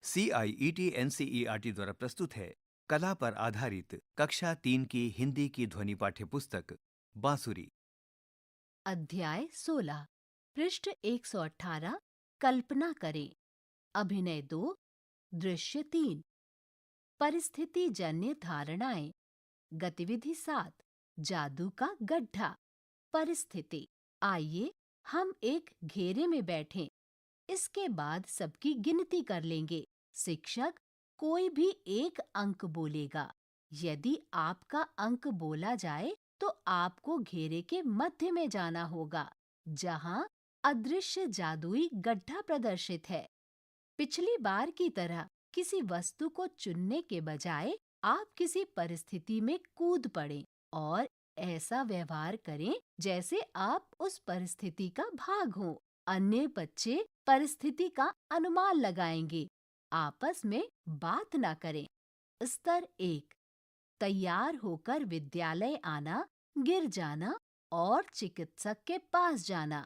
CIET NCERT द्वारा प्रस्तुत है कला पर आधारित कक्षा 3 की हिंदी की ध्वनि पाठ्य पुस्तक बांसुरी। अध्याय 16 पृष्ठ 118 कल्पना करें। अभिनय 2 दृश्य 3 परिस्थिति जन्य धारणाएं। गतिविधि 7 जादू का गड्ढा। परिस्थिति आइए हम एक घेरे में बैठें। इसके बाद सबकी गिनती कर लेंगे। शिक्षक कोई भी एक अंक बोलेगा। यदि आपका अंक बोला जाए तो आपको घेरे के मध्य में जाना होगा, जहां अदृश्य जादुई गड्ढा प्रदर्शित है। पिछली बार की तरह किसी वस्तु को चुनने के बजाय आप किसी परिस्थिति में कूद पड़ें और ऐसा व्यवहार करें जैसे आप उस परिस्थिति का भाग हो। अन्य बच्चे परिस्थिति का अनुमान लगाएंगे। आपस में बात ना करें। स्तर 1 तैयार होकर विद्यालय आना, गिर जाना और चिकित्सक के पास जाना।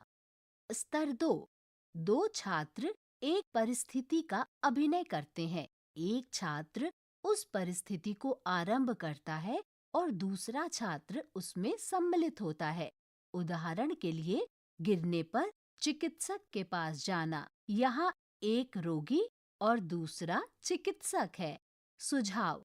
स्तर 2 दो छात्र एक परिस्थिति का अभिनय करते हैं। एक छात्र उस परिस्थिति को आरंभ करता है और दूसरा छात्र उसमें सम्मिलित होता है। उदाहरण के लिए, गिरने पर चिकित्सक के पास जाना। यहाँ एक रोगी और दूसरा चिकित्सक है। सुझाव: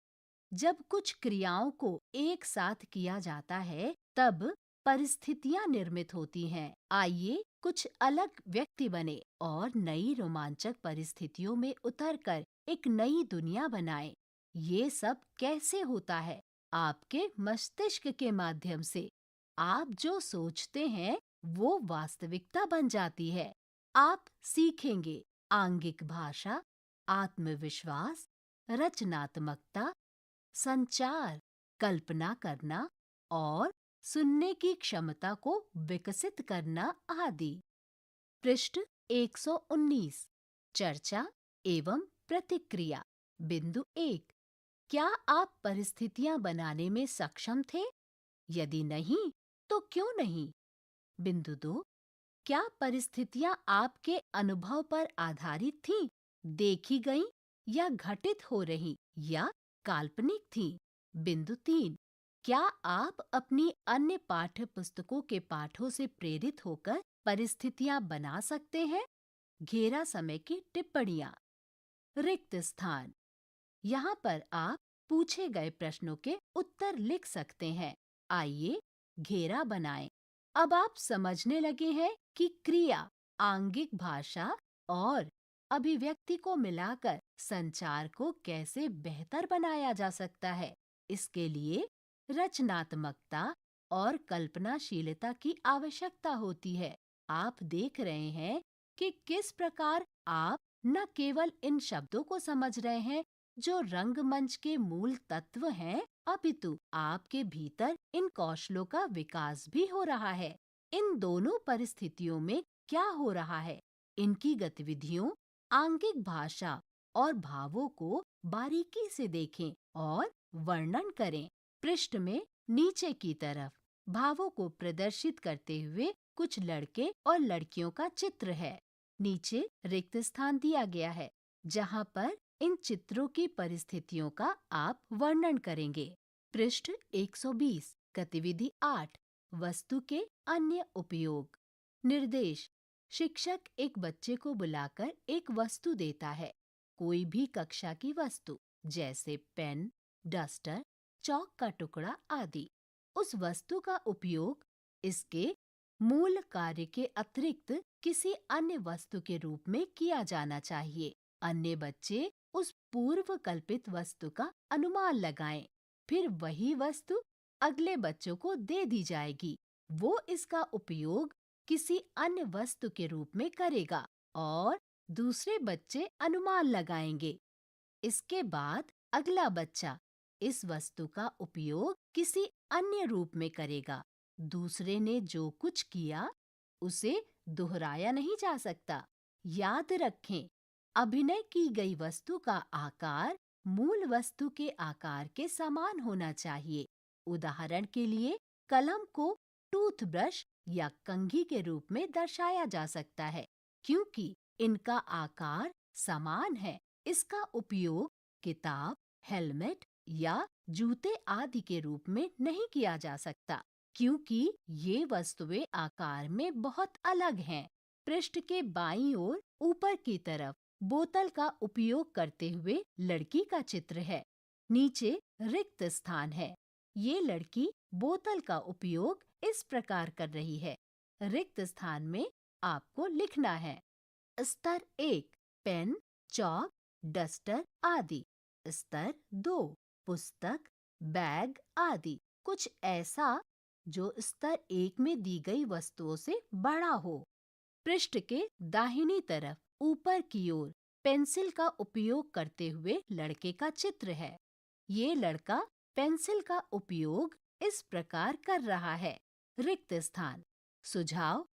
जब कुछ क्रियाओं को एक साथ किया जाता है, तब परिस्थितियां निर्मित होती हैं। आइए कुछ अलग व्यक्ति बने और नई रोमांचक परिस्थितियों में उतरकर एक नई दुनिया बनाएं। ये सब कैसे होता है? आपके मस्तिष्क के माध्यम से। आप जो सोचते हैं वो वास्तविकता बन जाती है। आप सीखेंगे आंगिक भाषा, आत्मविश्वास, रचनात्मकता, संचार, कल्पना करना और सुनने की क्षमता को विकसित करना आदि। पृष्ठ 119 चर्चा एवं प्रतिक्रिया। बिंदु 1 क्या आप परिस्थितियां बनाने में सक्षम थे? यदि नहीं, तो क्यों नहीं? बिंदु 2 क्या परिस्थितियां आपके अनुभव पर आधारित थीं, देखी गईं या घटित हो रही या काल्पनिक थीं? बिंदु 3 क्या आप अपनी अन्य पाठ्य पुस्तकों के पाठों से प्रेरित होकर परिस्थितियां बना सकते हैं? घेरा समय की टिप्पणियां। रिक्त स्थान। यहाँ पर आप पूछे गए प्रश्नों के उत्तर लिख सकते हैं। आइए घेरा बनाएं। अब आप समझने लगे हैं कि क्रिया, आंगिक भाषा और अभिव्यक्ति को मिलाकर संचार को कैसे बेहतर बनाया जा सकता है। इसके लिए रचनात्मकता और कल्पनाशीलता की आवश्यकता होती है। आप देख रहे हैं कि किस प्रकार आप न केवल इन शब्दों को समझ रहे हैं जो रंगमंच के मूल तत्व हैं, अपितु आपके भीतर इन कौशलों का विकास भी हो रहा है। इन दोनों परिस्थितियों में क्या हो रहा है? इनकी गतिविधियों, आंगिक भाषा और भावों को बारीकी से देखें और वर्णन करें। पृष्ठ में नीचे की तरफ भावों को प्रदर्शित करते हुए कुछ लड़के और लड़कियों का चित्र है। नीचे रिक्त स्थान दिया गया है, जहाँ पर इन चित्रों की परिस्थितियों का आप वर्णन करेंगे। पृष्ठ 120 गतिविधि 8 वस्तु के अन्य उपयोग। निर्देश: शिक्षक एक बच्चे को बुलाकर एक वस्तु देता है, कोई भी कक्षा की वस्तु, जैसे पेन, डस्टर, चौक का टुकड़ा आदि। उस वस्तु का उपयोग इसके मूल कार्य के अतिरिक्त किसी अन्य वस्तु के रूप में किया जाना चाहिए। अन्य बच्चे उस पूर्व कल्पित वस्तु का अनुमान लगाएं, फिर वही वस्तु अगले बच्चों को दे दी जाएगी। वो इसका उपयोग किसी अन्य वस्तु के रूप में करेगा और दूसरे बच्चे अनुमान लगाएंगे। इसके बाद अगला बच्चा इस वस्तु का उपयोग किसी अन्य रूप में करेगा। दूसरे ने जो कुछ किया उसे दोहराया नहीं जा सकता। याद रखें, अभिनय की गई वस्तु का आकार मूल वस्तु के आकार के समान होना चाहिए। उदाहरण के लिए, कलम को टूथब्रश या कंघी के रूप में दर्शाया जा सकता है, क्योंकि इनका आकार समान है इसका उपयोग किताब, हेलमेट या जूते आदि के रूप में नहीं किया जा सकता, क्योंकि ये वस्तुएं आकार में बहुत अलग हैं। पृष्ठ के बाईं ओर ऊपर की तरफ बोतल का उपयोग करते हुए लड़की का चित्र है। नीचे रिक्त स्थान है। ये लड़की बोतल का उपयोग इस प्रकार कर रही है। रिक्त स्थान में आपको लिखना है। स्तर 1 पेन, चॉक, डस्टर आदि। स्तर 2 पुस्तक, बैग आदि। कुछ ऐसा जो स्तर 1 में दी गई वस्तुओं से बड़ा हो। पृष्ठ के दाहिनी तरफ ऊपर की ओर पेंसिल का उपयोग करते हुए लड़के का चित्र है। ये लड़का पेंसिल का उपयोग इस प्रकार कर रहा है। रिक्त स्थान। सुझाव: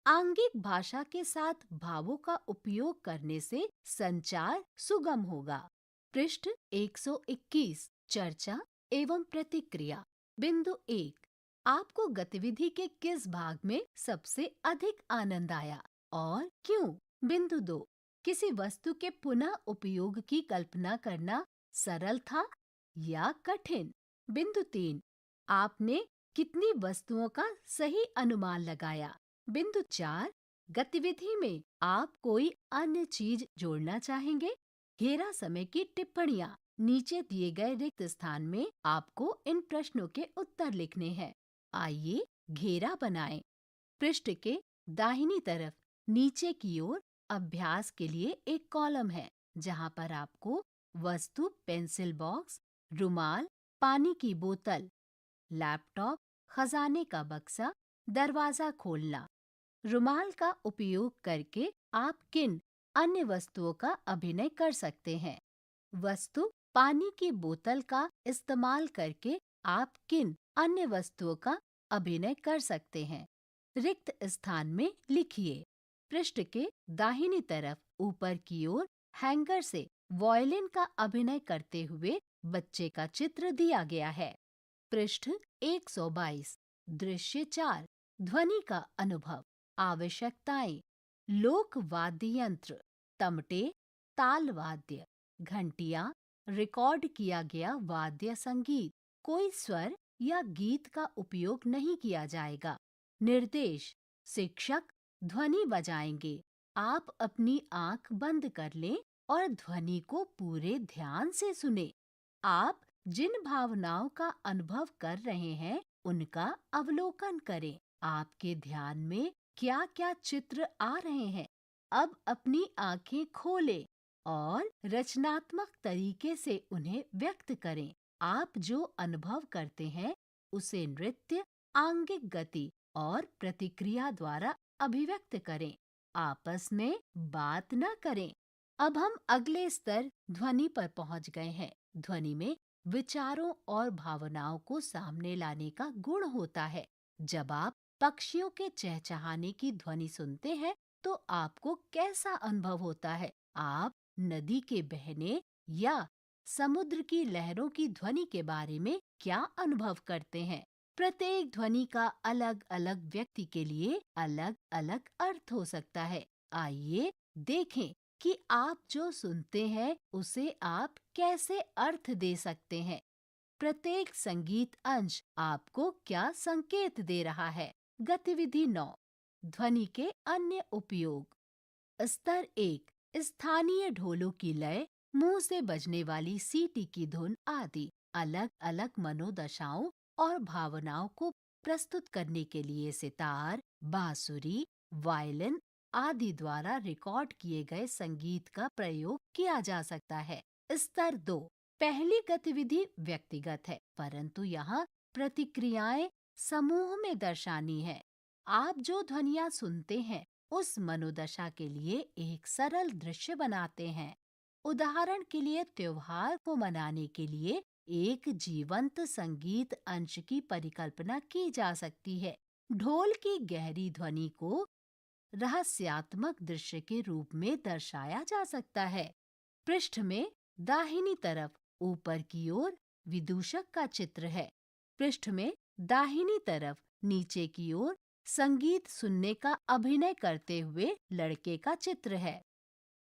आंगिक भाषा के साथ भावों का उपयोग करने से संचार सुगम होगा। पृष्ठ 121 चर्चा एवं प्रतिक्रिया। बिंदु 1 आपको गतिविधि के किस भाग में सबसे अधिक आनंद आया और क्यों? बिंदु 2 किसी वस्तु के पुनः उपयोग की कल्पना करना सरल था या कठिन? बिंदु 3 आपने कितनी वस्तुओं का सही अनुमान लगाया? बिंदु 4 गतिविधि में आप कोई अन्य चीज जोड़ना चाहेंगे? घेरा समय की टिप्पणियाँ। नीचे दिए गए रिक्त स्थान में आपको इन प्रश्नों के उत्तर लिखने हैं। आइए घेरा बनाएं। पृष्ठ के दाहिनी तरफ नीचे की ओर अभ्यास के लिए एक कॉलम है, जहां पर आपको वस्तु पेंसिल बॉक्स, रुमाल, पानी की बोतल, लैपटॉप, खजाने का बक्सा, दरवाजा खोलना। रुमाल का उपयोग करके आप किन अन्य वस्तुओं का अभिनय कर सकते हैं? वस्तु पानी की बोतल का इस्तेमाल करके आप किन अन्य वस्तुओं का अभिनय कर सकते हैं? रिक्त स्थान में लिखिए। पृष्ठ के दाहिनी तरफ ऊपर की ओर हैंगर से वॉयलिन का अभिनय करते हुए बच्चे का चित्र दिया गया है। पृष्ठ 122 दृश्य 4 ध्वनि का अनुभव। आवश्यकताएं: लोक वाद्य यंत्र, तमटे, ताल वाद्य, घंटियां, रिकॉर्ड किया गया वाद्य संगीत। कोई स्वर या गीत का उपयोग नहीं किया जाएगा। निर्देश: शिक्षक ध्वनि बजाएंगे। आप अपनी आंख बंद कर लें और ध्वनि को पूरे ध्यान से सुने। आप जिन भावनाओं का अनुभव कर रहे हैं उनका अवलोकन करें। आपके ध्यान में क्या क्या चित्र आ रहे हैं? अब अपनी आंखें खोलें और रचनात्मक तरीके से उन्हें व्यक्त करें। आप जो अनुभव करते हैं उसे नृत्य, आंगिक गति और प्रतिक्रिया द्वारा अभिव्यक्त करें। आपस में बात न करें। अब हम अगले स्तर ध्वनि पर पहुंच गए हैं। ध्वनि में विचारों और भावनाओं को सामने लाने का गुण होता है। जब आप पक्षियों के चहचहाने की ध्वनि सुनते हैं तो आपको कैसा अनुभव होता है? आप नदी के बहने या समुद्र की लहरों की ध्वनि के बारे में क्या अनुभव करते हैं? प्रत्येक ध्वनि का अलग अलग व्यक्ति के लिए अलग अलग अर्थ हो सकता है। आइए देखें कि आप जो सुनते हैं उसे आप कैसे अर्थ दे सकते हैं। प्रत्येक संगीत अंश आपको क्या संकेत दे रहा है? गतिविधि 9 ध्वनि के अन्य उपयोग। स्तर 1 स्थानीय ढोलों की लय, मुंह से बजने वाली सीटी की धुन आदि अलग अलग मनोदशाओं और भावनाओं को प्रस्तुत करने के लिए सितार, बांसुरी, वायलिन आदि द्वारा रिकॉर्ड किए गए संगीत का प्रयोग किया जा सकता है। स्तर 2 पहली गतिविधि व्यक्तिगत है, परंतु यहाँ प्रतिक्रियाएं समूह में दर्शानी है। आप जो ध्वनियाँ सुनते हैं उस मनोदशा के लिए एक सरल दृश्य बनाते हैं। उदाहरण के लिए त्योहार को मनाने के लिए एक जीवंत संगीत अंश की परिकल्पना की जा सकती है। ढोल की गहरी ध्वनि को रहस्यात्मक दृश्य के रूप में दर्शाया जा सकता है। पृष्ठ में दाहिनी तरफ ऊपर की ओर विदूषक का चित्र है। पृष्ठ में दाहिनी तरफ नीचे की ओर संगीत सुनने का अभिनय करते हुए लड़के का चित्र है।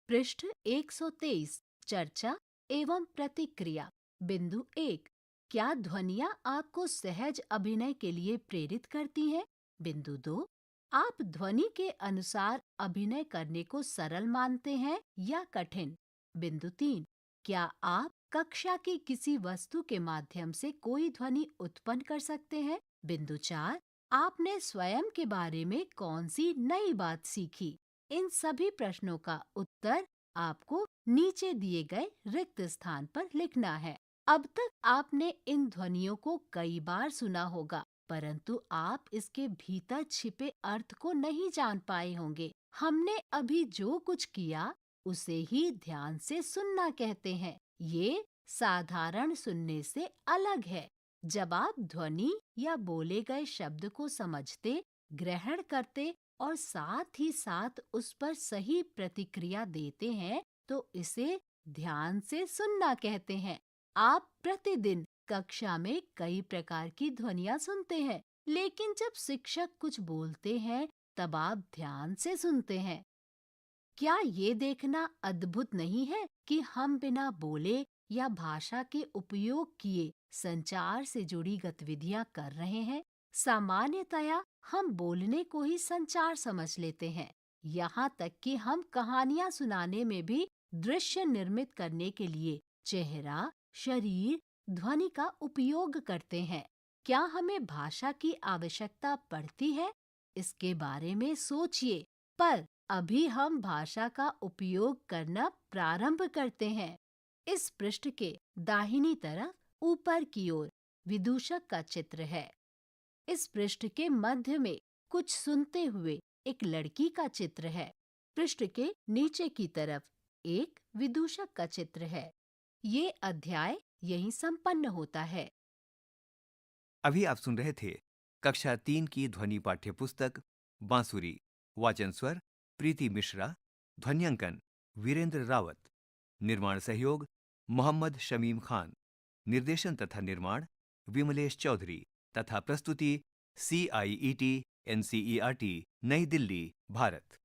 पृष्ठ 123 चर्चा एवं प्रतिक्रिया। बिंदु 1, क्या ध्वनियाँ आपको सहज अभिनय के लिए प्रेरित करती हैं? बिंदु 2, आप ध्वनि के अनुसार अभिनय करने को सरल मानते हैं या कठिन? बिंदु 3, क्या आप कक्षा की किसी वस्तु के माध्यम से कोई ध्वनि उत्पन्न कर सकते हैं? बिंदु 4, आपने स्वयं के बारे में कौन सी नई बात सीखी? इन सभी प्रश्नों का उत्तर आपको नीचे दिए गए रिक्त स्थान पर लिखना है। अब तक आपने इन ध्वनियों को कई बार सुना होगा, परंतु आप इसके भीतर छिपे अर्थ को नहीं जान पाए होंगे। हमने अभी जो कुछ किया उसे ही ध्यान से सुनना कहते हैं। ये साधारण सुनने से अलग है। जब आप ध्वनि या बोले गए शब्द को समझते, ग्रहण करते और साथ ही साथ उस पर सही प्रतिक्रिया देते हैं, तो इसे ध्यान से सुनना कहते हैं। आप प्रतिदिन कक्षा में कई प्रकार की ध्वनियाँ सुनते हैं, लेकिन जब शिक्षक कुछ बोलते हैं, तब आप ध्यान से सुनते हैं। क्या ये देखना अद्भुत नहीं है कि हम बिना बोले या भाषा के उपयोग किए संचार से जुड़ी गतिविधियां कर रहे हैं? सामान्यतया हम बोलने को ही संचार समझ लेते हैं। यहाँ तक कि हम कहानियां सुनाने में भी दृश्य निर्मित करने के लिए चेहरा, शरीर, ध्वनि का उपयोग करते हैं। क्या हमें भाषा की आवश्यकता पड़ती है? इसके बारे में सोचिए। पर अभी हम भाषा का उपयोग करना प्रारंभ करते हैं। इस पृष्ठ के दाहिनी तरफ ऊपर की ओर विदूषक का चित्र है। इस पृष्ठ के मध्य में कुछ सुनते हुए एक लड़की का चित्र है। पृष्ठ के नीचे की तरफ एक विदूषक का चित्र है। ये अध्याय यहीं संपन्न होता है। अभी आप सुन रहे थे कक्षा 3 की ध्वनि पाठ्य पुस्तक बांसुरी। वाचन स्वर प्रीति मिश्रा। ध्वन्यांकन वीरेंद्र रावत। निर्माण सहयोग मोहम्मद शमीम खान। निर्देशन तथा निर्माण विमलेश चौधरी तथा प्रस्तुति CIET NCERT नई दिल्ली, भारत।